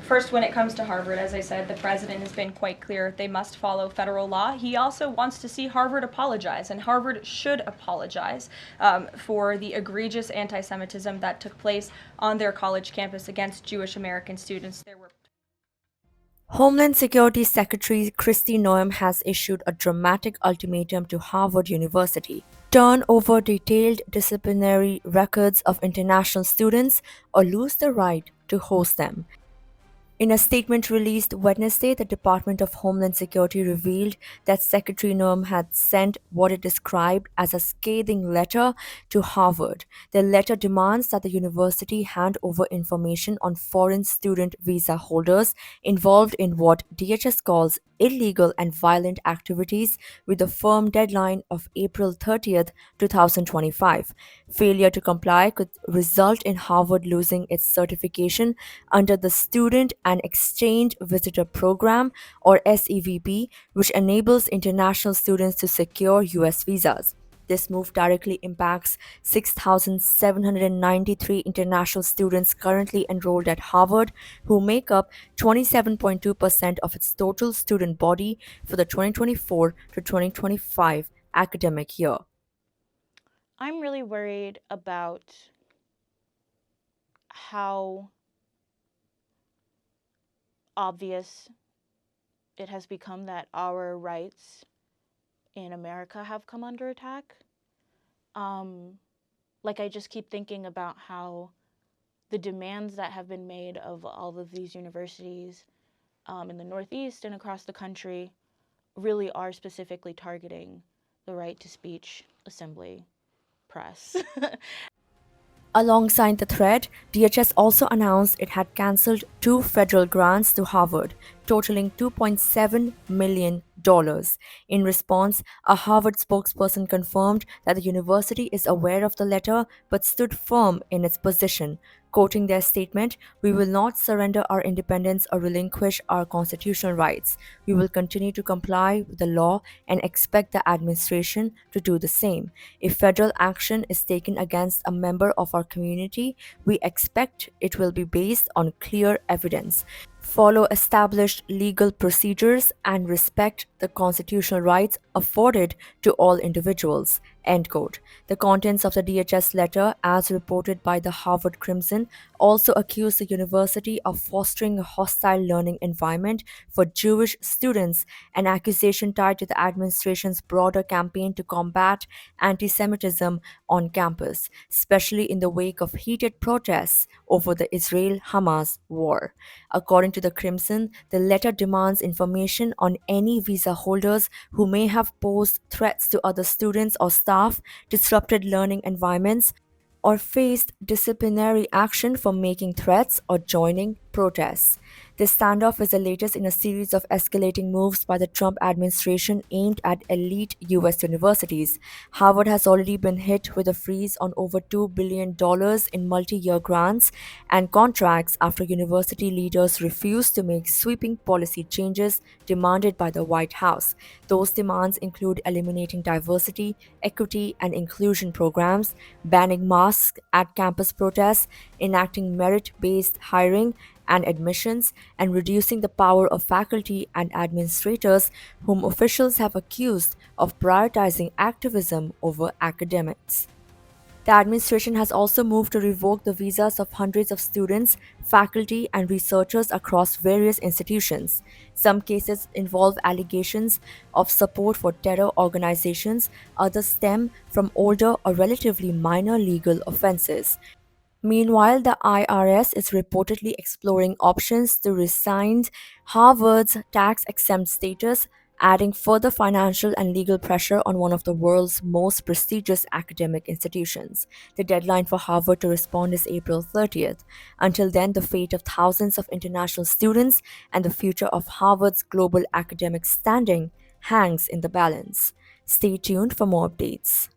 First, when it comes to Harvard, as I said, the president has been quite clear they must follow federal law. He also wants to see Harvard apologize, and Harvard should apologize for the egregious anti Semitism that took place on their college campus against Jewish American students. There were Homeland Security Secretary Kristi Noem has issued a dramatic ultimatum to Harvard University: turn over detailed disciplinary records of international students or lose the right to host them. In a statement released Wednesday, the Department of Homeland Security revealed that Secretary Noem had sent what it described as a scathing letter to Harvard. The letter demands that the university hand over information on foreign student visa holders involved in what DHS calls illegal and violent activities with a firm deadline of April 30th, 2025. Failure to comply could result in Harvard losing its certification under the Student and Exchange Visitor Program, or SEVP, which enables international students to secure US visas. This move directly impacts 6,793 international students currently enrolled at Harvard, who make up 27.2% of its total student body for the 2024 to 2025 academic year. I'm really worried about how obvious it has become that our rights in America have come under attack. I just keep thinking about how the demands that have been made of all of these universities in the Northeast and across the country really are specifically targeting the right to speech, assembly, press. Alongside the threat, DHS also announced it had cancelled two federal grants to Harvard, totaling $2.7 million. In response, a Harvard spokesperson confirmed that the university is aware of the letter but stood firm in its position. Quoting their statement, "We will not surrender our independence or relinquish our constitutional rights. We will continue to comply with the law and expect the administration to do the same. If federal action is taken against a member of our community, we expect it will be based on clear evidence, follow established legal procedures, and respect the constitutional rights afforded to all individuals." End quote. The contents of the DHS letter, as reported by the Harvard Crimson, also accused the university of fostering a hostile learning environment for Jewish students, an accusation tied to the administration's broader campaign to combat anti Semitism on campus, especially in the wake of heated protests over the Israel Hamas war. According to the Crimson, the letter demands information on any visa holders who may have posed threats to other students or staff, disrupted learning environments, or faced disciplinary action for making threats or joining protests. This standoff is the latest in a series of escalating moves by the Trump administration aimed at elite US universities. Harvard has already been hit with a freeze on over $2 billion in multi year grants and contracts after university leaders refused to make sweeping policy changes demanded by the White House. Those demands include eliminating diversity, equity, and inclusion programs, banning masks at campus protests, enacting merit based hiring and admissions, and reducing the power of faculty and administrators whom officials have accused of prioritizing activism over academics. The administration has also moved to revoke the visas of hundreds of students, faculty, and researchers across various institutions. Some cases involve allegations of support for terror organizations, others stem from older or relatively minor legal offenses. Meanwhile, the IRS is reportedly exploring options to rescind Harvard's tax exempt status, adding further financial and legal pressure on one of the world's most prestigious academic institutions. The deadline for Harvard to respond is April 30th. Until then, the fate of thousands of international students and the future of Harvard's global academic standing hangs in the balance. Stay tuned for more updates.